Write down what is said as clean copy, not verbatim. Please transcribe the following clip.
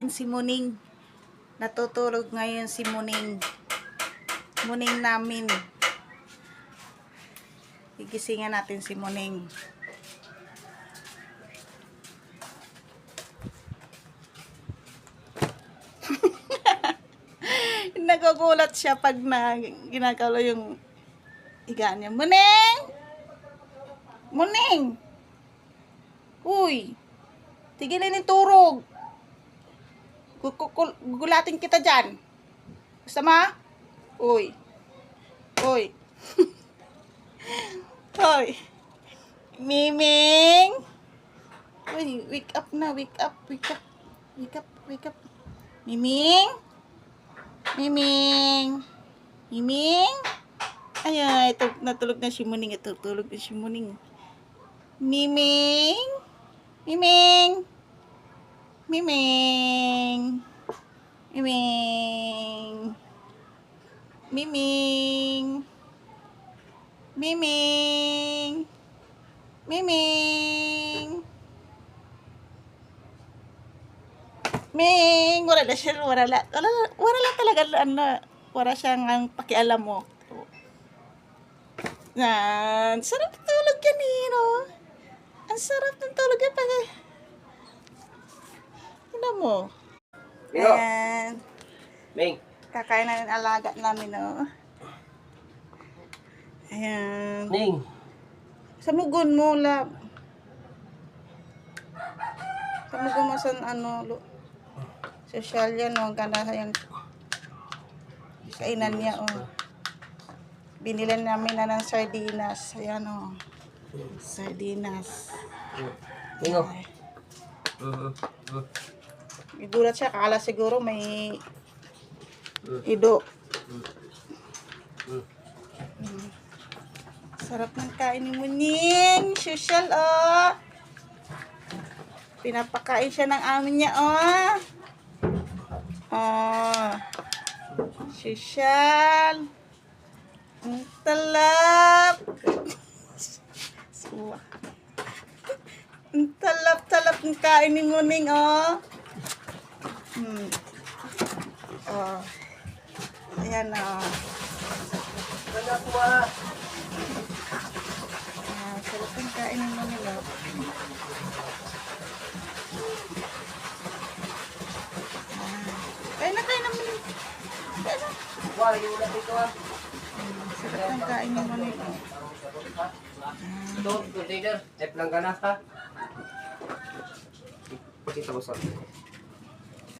natin si Muning. Natutulog ngayon si Muning. Muning namin. Gigisingan natin si Muning. Nagugulat siya pag ginagalaw yung higaan niya. Muning! Muning! Uy! Tigilin yung turog. Gugulatin kita dyan. Gusto mo? Uy. Uy. Uy. Miming. Uy, wake up na. Wake up. Wake up. Wake up. Wake up. Miming. Miming. Miming. Ay, natulog na si Muning. Tulog na si Muning. Miming. Miming. Miming. Miming. Miming. Miming. Miming. Ming, wala na siya, wala talaga, wala siyang pakialam mo. Yan, sarap tulog yan eh, no? Ang sarap ng tulog yan pag, tignan mo. Ayan. Ming. Kakain na ng alaga namin, no? Ayan. Ning. Samugon mo, lab. Samugon mo sa social yan, no? Ganda yung kainan niya, oh. Binilan namin na ng sardinas. Ayan, oh. Sardinas. Mingo. Igulat siya, akala siguro may ido. Sarap ng kain ni Muning. Social, oh. Pinapakain siya ng amin niya, oh. Oh. Social. Ang talap. Ang talap-talap ng kain ni Muning, oh. Oh. Ayan, oh. Sarap ng kain ni Muning, oh. Kain na, Muning. Kain na. Sarap ng kain ni Muning, oh. Ito, container. Tep lang ka na, ha? Pakita mo sa akin.